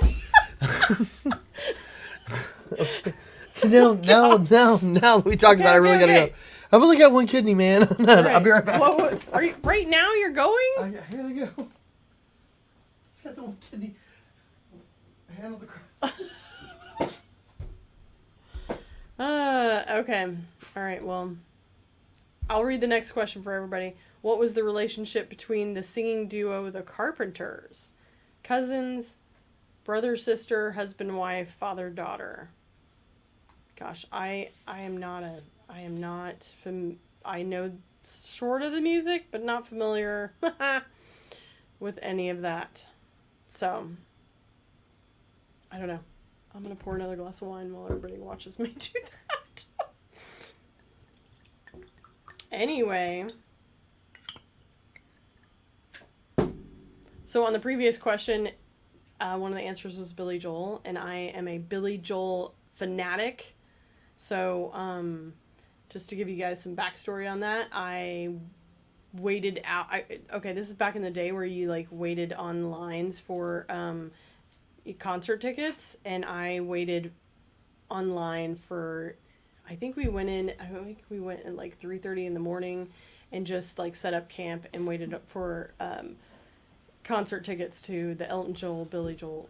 Now that we talked about it, I really gotta go. I've only got one kidney, man. I'll be right back. What, are you, right now you're going? I gotta go. Just got the one kidney. Handle the crap. Okay. All right, well, I'll read the next question for everybody. What was the relationship between the singing duo The Carpenters? Cousins, brother, sister, husband, wife, father, daughter. Gosh, I know sort of the music, but not familiar with any of that. So, I don't know. I'm going to pour another glass of wine while everybody watches me do that. Anyway. So on the previous question, one of the answers was Billy Joel, and I am a Billy Joel fanatic. So, just to give you guys some backstory on that, I waited out. This is back in the day where you like waited on lines for concert tickets, and I waited online for. I think we went at like 3:30 in the morning, and just like set up camp and waited up for concert tickets to the Elton John Billy Joel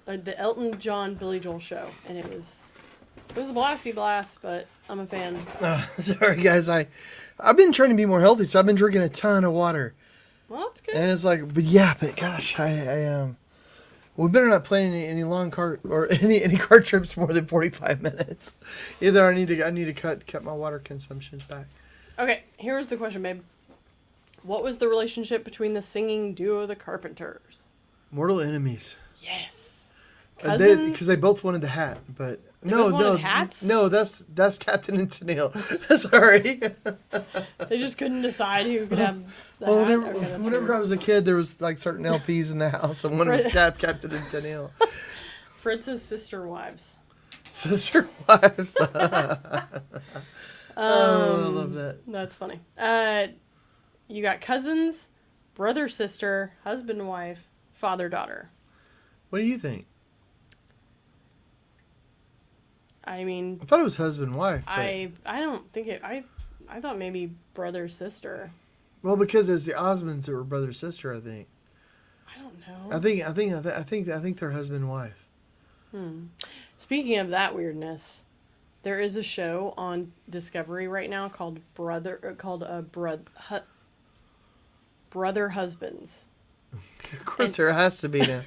show, and it was a blasty blast, but I'm a fan. Sorry guys, I've been trying to be more healthy, so I've been drinking a ton of water. Well, that's good. And it's like, but gosh, we better not plan any long cart or any car trips more than 45 minutes. Either I need to cut my water consumptions back. Okay, here's the question, babe. What was the relationship between the singing duo The Carpenters? Mortal enemies. Yes. Because they both wanted the hat, but hats? No, that's Captain and Tennille. Sorry. They just couldn't decide who could have the hat. Whenever I was a kid, there was like certain LPs in the house, and one was Captain and Tennille. Fritz's sister wives. Sister wives. I love that. That's funny. You got cousins, brother, sister, husband, wife, father, daughter. What do you think? I mean, I thought it was husband, wife. But... I don't think it. I thought maybe brother, sister. Well, because it's the Osmonds that were brother sister, I think. I don't know. I think they're husband and wife. Speaking of that weirdness, there is a show on Discovery right now called Brother Husbands. Of course, there has to be now.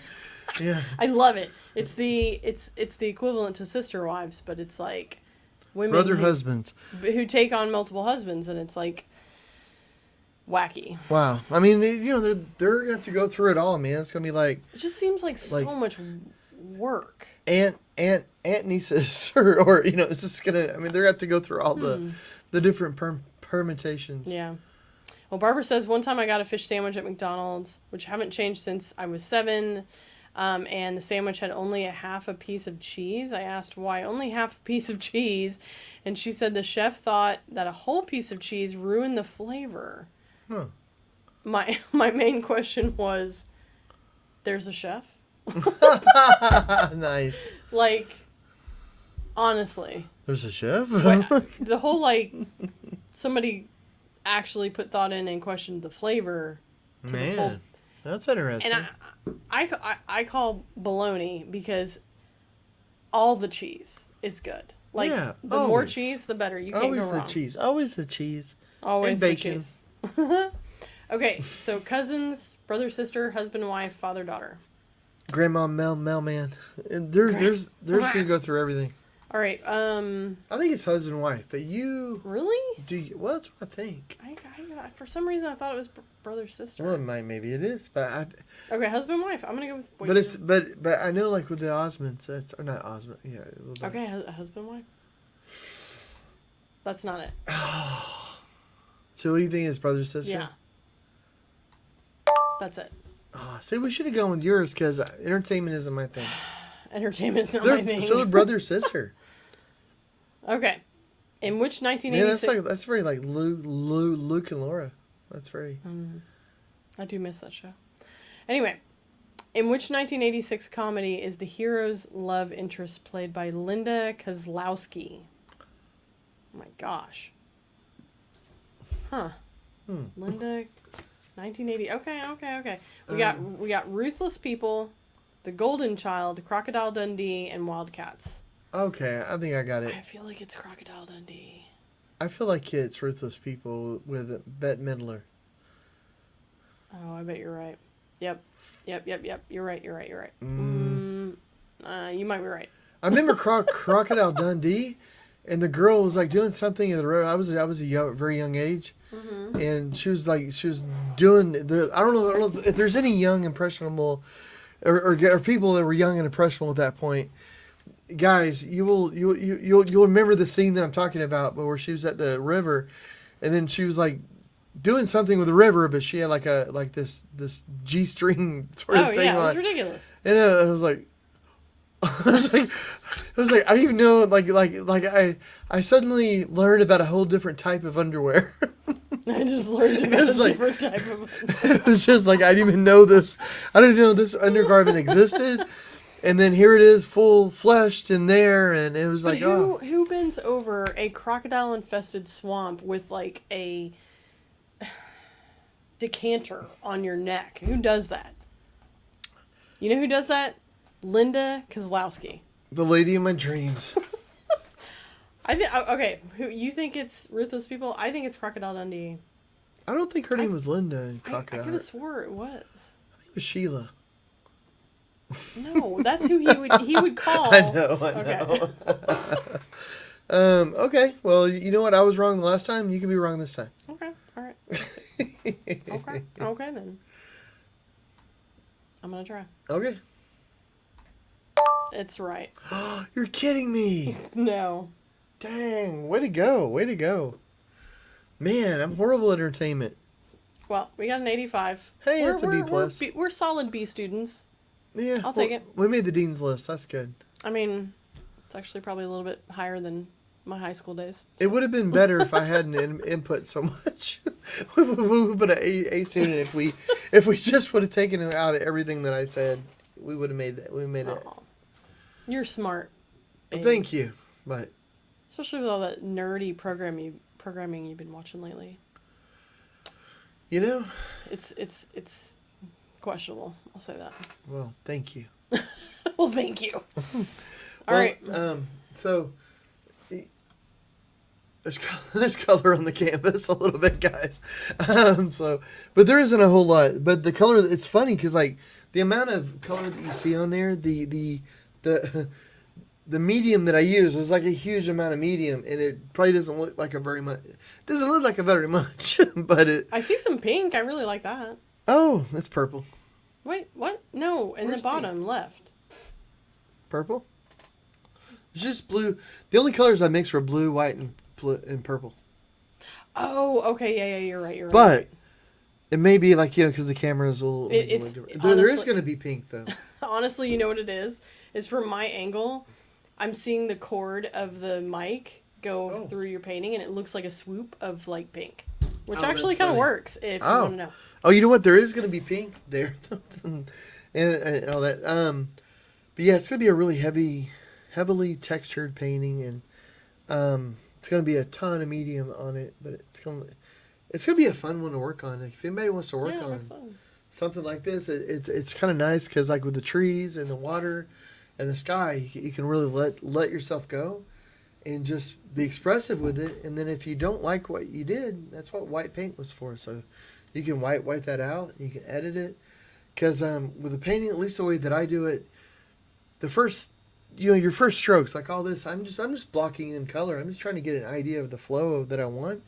Yeah. I love it. It's the equivalent to sister wives, but it's like women Brother husbands who take on multiple husbands, and it's like wacky. Wow. I mean, they're going to have to go through it all, man. It's going to be like... It just seems like so much work. Aunt, nieces, or it's just going to... I mean, they're going to have to go through all the different permutations. Yeah. Well, Barbara says, one time I got a fish sandwich at McDonald's, which haven't changed since I was 7, and the sandwich had only a half a piece of cheese. I asked why only half a piece of cheese, and she said the chef thought that a whole piece of cheese ruined the flavor. Huh. My main question was, there's a chef? Nice. Like, honestly. There's a chef? The whole, somebody actually put thought in and questioned the flavor. Man, that's interesting. And I call bologna because all the cheese is good. Like, the always. more cheese, the better. You can't always go the wrong. cheese. Always the cheese. Always and the bacon. cheese. Okay, so cousins, brother, sister, husband, wife, father, daughter. Grandma, mailman. And there's going to go through everything. All right. I think it's husband, wife, but you... Really? Do you... Well, that's what I think. I for some reason, I thought it was brother, sister. Well, maybe it is, but Okay, husband, wife. I'm going to go with boyfriend. But I know, like, with the Osmonds, or not Osmond, yeah. Okay, husband, wife. That's not it. So what do you think is brother, sister? Yeah. That's it. Oh, see, we should have gone with yours, because entertainment isn't my thing. Entertainment's not my thing. So brother, sister. Okay. In which 1986... Yeah, that's very like Luke and Laura. That's very... I do miss that show. Anyway, in which 1986 comedy is the hero's love interest played by Linda Kozlowski? Oh my gosh. Huh. Linda, 1980. Okay. We got Ruthless People, The Golden Child, Crocodile Dundee, and Wildcats. Okay, I think I got it. I feel like it's Crocodile Dundee. I feel like it's Ruthless People with Bette Midler. Oh, I bet you're right. Yep. You're right. You might be right. I remember Crocodile Dundee, and the girl was like doing something in the road. I was a very young age, and she was doing. I don't know if there's any young impressionable, or people that were young and impressionable at that point. Guys, you'll remember the scene that I'm talking about, where she was at the river, and then she was like doing something with the river, but she had like this G-string sort of thing on. Oh yeah, it was ridiculous. And I was like, I didn't even know. I suddenly learned about a whole different type of underwear. I just learned about a different type of underwear. It was just like I didn't even know this. I didn't know this undergarment existed. And then here it is, full fleshed in there, and it was like, who bends over a crocodile-infested swamp with like a decanter on your neck? Who does that? You know who does that? Linda Kozlowski. The lady of my dreams. Okay. Who you think it's Ruthless People? I think it's Crocodile Dundee. I don't think her name was Linda in Crocodile. I could have swore it was. I think it was Sheila. No, that's who he would call. I know. Okay. Well, you know what? I was wrong the last time. You can be wrong this time. Okay. All right. Okay then. I'm gonna try. Okay. It's right. You're kidding me. No. Dang. Way to go. Man, I'm horrible at entertainment. Well, we got an 85. Hey, it's a B+. We're solid B students. Yeah. I'll take it. We made the dean's list. That's good. I mean, it's actually probably a little bit higher than my high school days. It would have been better if I hadn't input so much. we would put an A student if we just would have taken out everything that I said. We would have made it. We made it. You're smart. Well, thank you, but especially with all that nerdy programming you've been watching lately. You know, it's questionable. I'll say that. Well, thank you. Well, thank you. All right. So there's color on the canvas a little bit, guys. But there isn't a whole lot. But the color, it's funny because like the amount of color that you see on there, the medium that I use was like a huge amount of medium, and it probably doesn't look like a very much. Doesn't look like a very much, but it. I see some pink. I really like that. Oh, that's purple. Wait, what? No, in the bottom pink? Left. Purple. It's just blue. The only colors I mixed were blue, white, and purple. Oh, okay, yeah, you're right. But it may be like because the camera is a little. There is going to be pink though. Honestly, you know what it is? Is from my angle, I'm seeing the cord of the mic go through your painting, and it looks like a swoop of like pink, which actually kind of works if you want to know. Oh, you know what? There is going to be pink there, and all that. But yeah, it's going to be a really heavily textured painting, and it's going to be a ton of medium on it. But it's going to be a fun one to work on. Like, if anybody wants to work on something like this, it's kind of nice because like with the trees and the water and the sky, you can really let yourself go and just be expressive with it. And then if you don't like what you did, that's what white paint was for. So you can white that out. You can edit it. Because with the painting, at least the way that I do it, the first, your first strokes, like all this, I'm just blocking in color. I'm just trying to get an idea of the flow that I want.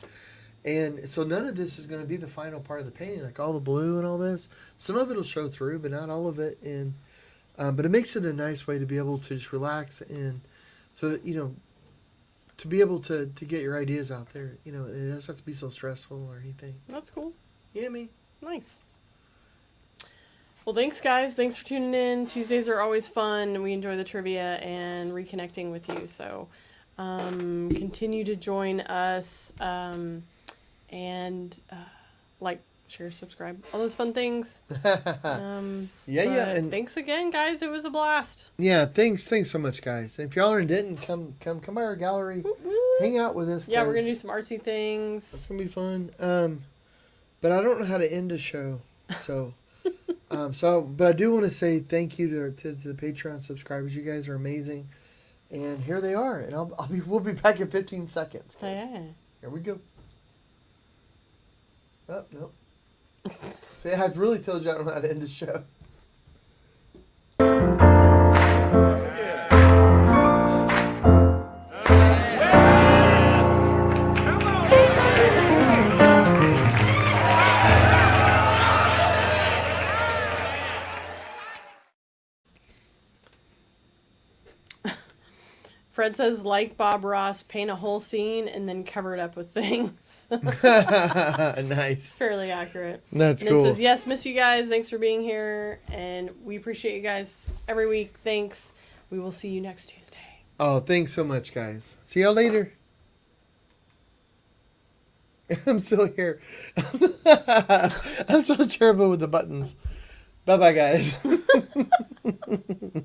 And so none of this is going to be the final part of the painting, like all the blue and all this. Some of it will show through, but not all of it. And but it makes it a nice way to be able to just relax and so that, to be able to get your ideas out there. It doesn't have to be so stressful or anything. That's cool. Yeah, me. Nice. Well, thanks, guys. Thanks for tuning in. Tuesdays are always fun. We enjoy the trivia and reconnecting with you. So continue to join us and like, share, subscribe, all those fun things. Yeah. And thanks again, guys. It was a blast. Yeah, thanks so much, guys. And if y'all are in Denton, come by our gallery, hang out with us. Yeah, we're gonna do some artsy things. It's gonna be fun. But I don't know how to end a show, so. But I do want to say thank you to the Patreon subscribers. You guys are amazing, and here they are. And we'll be back in 15 seconds. Guys. Yeah. Here we go. Oh no. See, I've really told you I don't know how to end the show. Fred says, like Bob Ross, paint a whole scene and then cover it up with things. Nice. Fairly accurate. That's and cool. It says, yes, miss you guys. Thanks for being here. And we appreciate you guys every week. Thanks. We will see you next Tuesday. Oh, thanks so much, guys. See y'all later. I'm still here. I'm so terrible with the buttons. Bye-bye, guys.